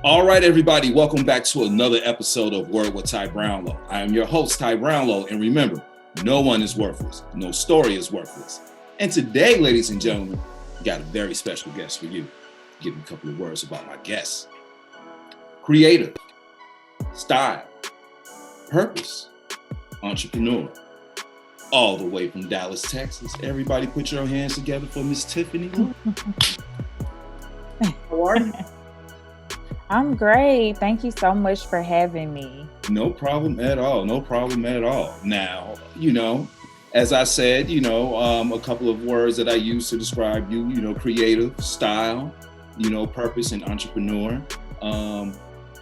All right, everybody, welcome back to another episode of Word with Ty Brownlow. I am your host, Ty Brownlow, and remember, no one is worthless. No story is worthless. And today, ladies and gentlemen, we got a very special guest for you. Give you a couple of words about my guest. Creative, style, purpose, entrepreneur, all the way from Dallas, Texas. Everybody put your hands together for Miss Tiffany. How are you? I'm great. Thank you so much for having me. No problem at all. No problem at all. Now, as I said, a couple of words that I use to describe you, creative, style, purpose, and entrepreneur.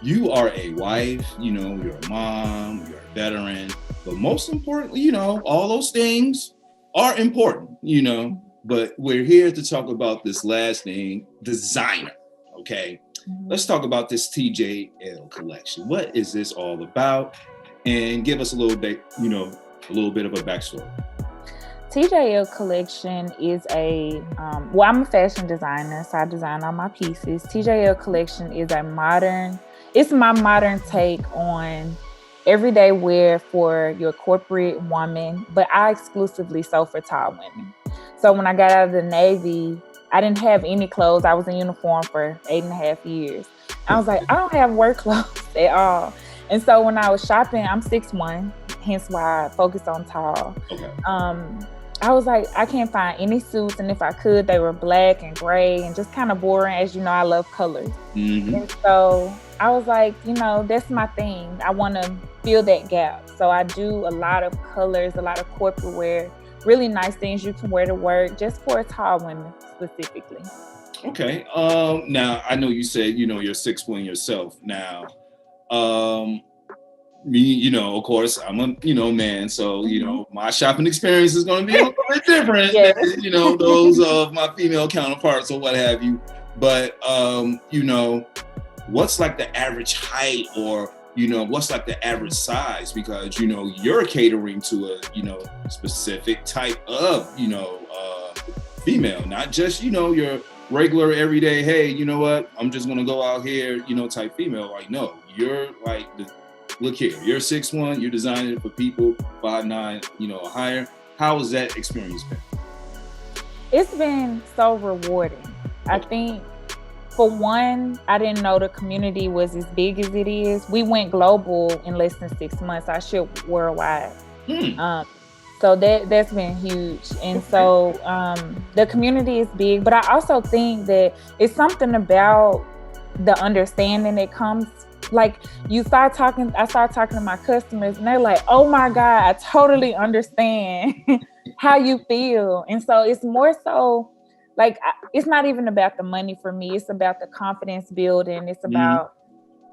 You are a wife, you're a mom, you're a veteran, but most importantly, all those things are important, but we're here to talk about this last thing, designer, okay? Let's talk about this TJL Collection. What is this all about? And give us a little bit, a little bit of a backstory. TJL Collection is I'm a fashion designer, so I design all my pieces. TJL Collection is it's my modern take on everyday wear for your corporate woman, but I exclusively sew for tall women. So when I got out of the Navy, I didn't have any clothes. I was in uniform for 8.5 years. I was like, I don't have work clothes at all. And so when I was shopping, I'm 6'1", hence why I focused on tall. Okay. I was like, I can't find any suits. And if I could, they were black and gray and just kind of boring. As you know, I love colors. Mm-hmm. And so I was like, that's my thing. I want to fill that gap. So I do a lot of colors, a lot of corporate wear, really nice things you can wear to work just for tall women specifically. Okay. Now I know you said, you're 6'1" yourself. Now, me, of course, I'm a, man. So, my shopping experience is going to be a little bit different than, those of my female counterparts or what have you. But, what's like the average height or, what's like the average size? Because, you're catering to a, specific type of, female, not just, your regular everyday, hey, you know what? I'm just going to go out here, type female. Like, no, you're like, look here, you're 6'1", you're designing it for people 5'9", or higher. How has that experience been? It's been so rewarding. I think, for one, I didn't know the community was as big as it is. We went global in less than 6 months. I shipped worldwide. So that's been huge. And so the community is big, but I also think that it's something about the understanding that comes. Like I start talking to my customers and they're like, oh my God, I totally understand how you feel. And so it's more so like, it's not even about the money for me. It's about the confidence building. It's about,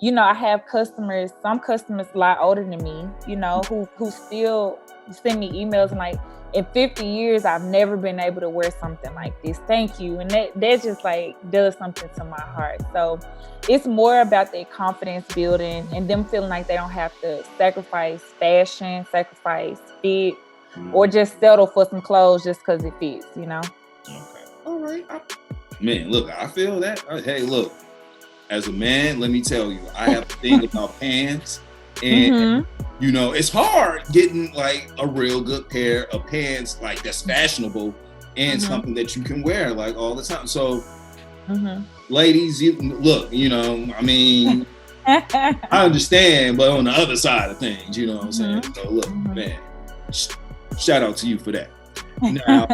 I have customers, some customers a lot older than me, who still send me emails and like, in 50 years, I've never been able to wear something like this. Thank you. And that just like does something to my heart. So it's more about their confidence building and them feeling like they don't have to sacrifice fashion, sacrifice fit, or just settle for some clothes just because it fits, Okay. All right. Man, look, I feel that. Hey, look, as a man, let me tell you, I have a thing about pants. And, it's hard getting like a real good pair of pants like that's fashionable and something that you can wear like all the time. So, ladies, look, I mean, I understand, but on the other side of things, you know what I'm saying? So, look, man, shout out to you for that. Now,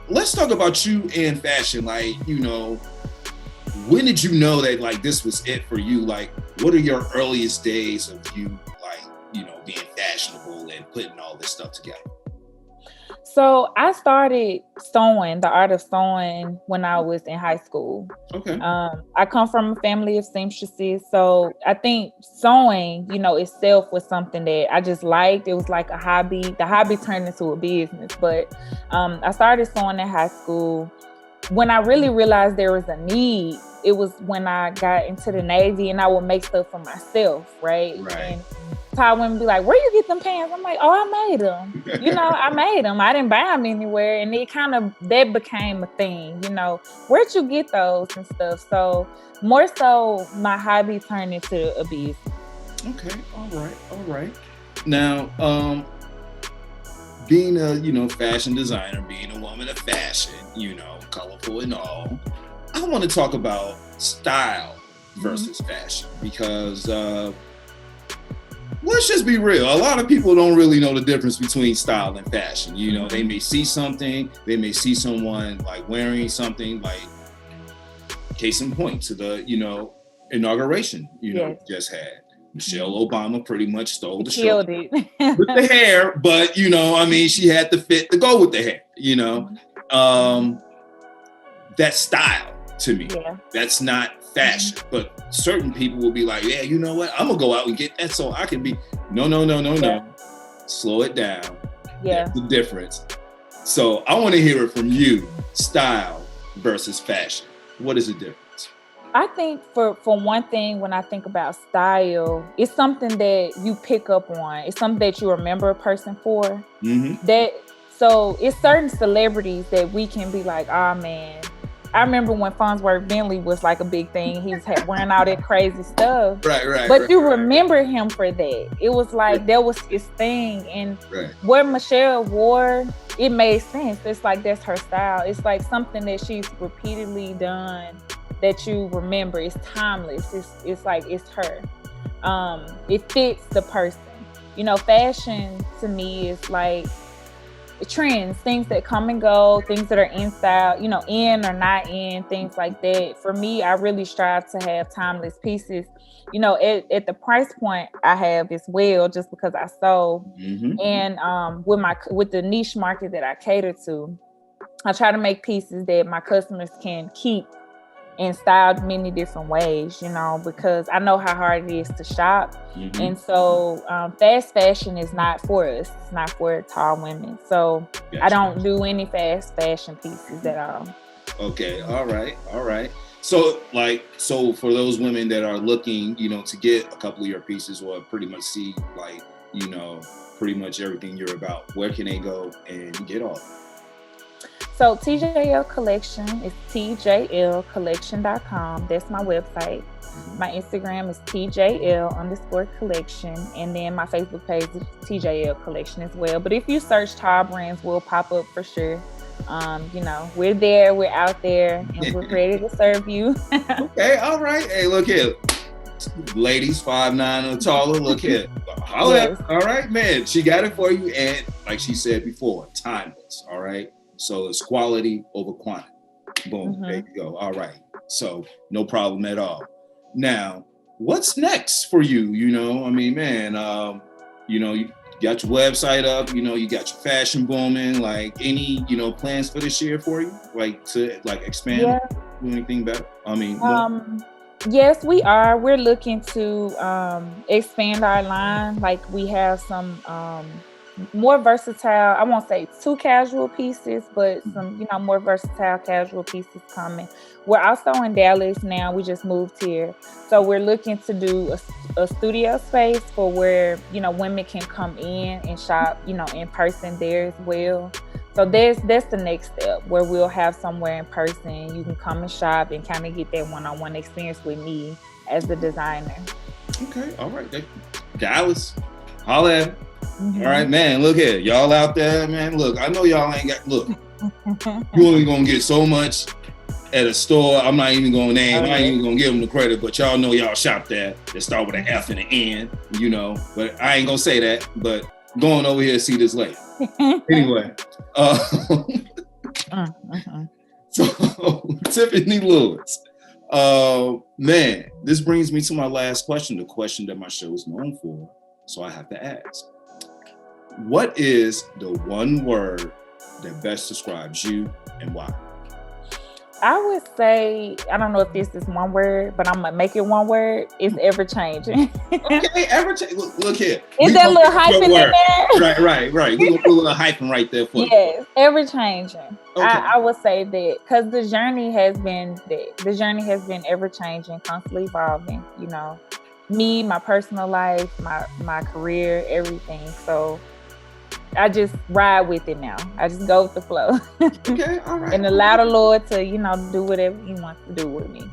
let's talk about you and fashion. Like, when did you know that like this was it for you? Like, what are your earliest days of you like, being fashionable and putting all this stuff together? So I started sewing, the art of sewing, when I was in high school. Okay. I come from a family of seamstresses, so I think sewing, itself was something that I just liked. It was like a hobby. The hobby turned into a business, but I started sewing in high school. When I really realized there was a need, it was when I got into the Navy and I would make stuff for myself, right? And tall women be like, where you get them pants? I'm like, oh, I made them. I made them. I didn't buy them anywhere. And it that became a thing, where'd you get those and stuff? So more so my hobby turned into a business. Okay. All right. Now, being a, fashion designer, being a woman of fashion, colorful and all, I want to talk about style versus fashion because let's just be real. A lot of people don't really know the difference between style and fashion. They may see something, they may see someone like wearing something, like case in point to the, inauguration, just had. Michelle Obama pretty much stole the show with the hair, but she had the fit to go with the hair, that's style to me. Yeah. That's not fashion, but certain people will be like, yeah, you know what? I'm gonna go out and get that so I can be, no. Slow it down. Yeah. That's the difference. So I want to hear it from you, style versus fashion. What is the difference? I think for one thing, when I think about style, it's something that you pick up on. It's something that you remember a person for. So it's certain celebrities that we can be like, oh man, I remember when Farnsworth Bentley was like a big thing. He was wearing all that crazy stuff. Right. But you remember him for that. It was like that was his thing. And what Michelle wore, it made sense. It's like that's her style. It's like something that she's repeatedly done that you remember. It's timeless. It's like it's her. It fits the person. Fashion to me is like trends, things that come and go, things that are in style, in or not in, things like that. For me, I really strive to have timeless pieces, at the price point I have as well, just because I sew. And with the niche market that I cater to, I try to make pieces that my customers can keep and styled many different ways, because I know how hard it is to shop. And so fast fashion is not for us. It's not for tall women. So I don't do any fast fashion pieces at all. Okay. All right. So for those women that are looking, to get a couple of your pieces or pretty much see pretty much everything you're about, where can they go and get all? So TJL Collection is TJLcollection.com. That's my website. My Instagram is TJL_collection. And then my Facebook page is TJL Collection as well. But if you search Tall Brands, we'll pop up for sure. We're there, we're out there, and we're ready to serve you. Okay, all right. Hey, look here. Ladies 5'9" or taller, look here. Yes. All right, man. She got it for you. And like she said before, timeless. All right. So it's quality over quantity. Boom, there you go. All right. So no problem at all. Now, what's next for you? You got your website up, you got your fashion booming, like any, plans for this year for you? Like to expand, do anything better? Yes, we are. We're looking to expand our line. Like we have some more versatile, I won't say too casual pieces, but some, more versatile casual pieces coming. We're also in Dallas now. We just moved here. So we're looking to do a studio space for where, women can come in and shop, in person there as well. So that's the next step, where we'll have somewhere in person. You can come and shop and kind of get that one-on-one experience with me as the designer. Okay. All right. Dallas, holla at it. All right, man, look here. Y'all out there, man, look, I know y'all ain't got, look, you only gonna get so much at a store. I'm not even gonna name, I ain't even gonna give them the credit, but y'all know y'all shop there. They start with an F and an N, but I ain't gonna say that, but going over here to see this later. Anyway, so Tiffany Lewis, man, this brings me to my last question, the question that my show is known for, so I have to ask. What is the one word that best describes you and why? I would say, I don't know if this is one word, but I'm going to make it one word. It's ever-changing. Okay, ever-changing. Look here. Is that a little hyphen in there? Right. We're going to put a little hyphen right there for you. Yes, ever-changing. Okay. I would say that because the journey has been ever-changing, constantly evolving, me, my personal life, my career, everything. So I just ride with it now. I just go with the flow. Okay, all right. And allow the Lord to, do whatever he wants to do with me.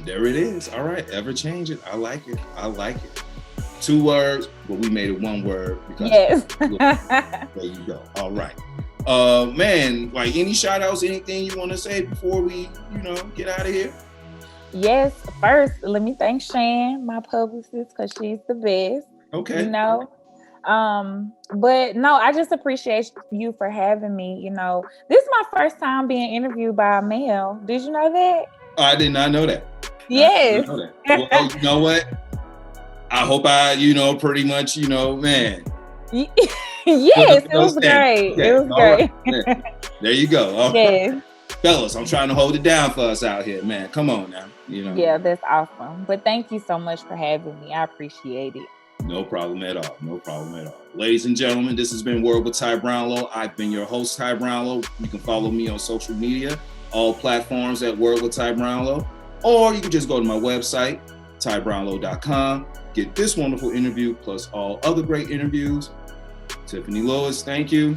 There it is. All right. Ever change it. I like it. 2 words, but we made it 1 word. Because yes. There you go. All right. Man, like any shout outs, anything you want to say before we, get out of here? Yes. First, let me thank Shan, my publicist, because she's the best. Okay. But no, I just appreciate you for having me. This is my first time being interviewed by a male. Did you know that? I did not know that. Yes. Well, you know what? I hope pretty much, man. Yes, it was great. Okay. It was great. Right. There you go. Yes. Fellas, I'm trying to hold it down for us out here, man. Come on now. Yeah, that's awesome. But thank you so much for having me. I appreciate it. No problem at all. Ladies and gentlemen, this has been Word with Ty Brownlow. I've been your host, Ty Brownlow. You can follow me on social media, all platforms at Word with Ty Brownlow. Or you can just go to my website, tybrownlow.com. Get this wonderful interview plus all other great interviews. Tiffany Lewis, thank you.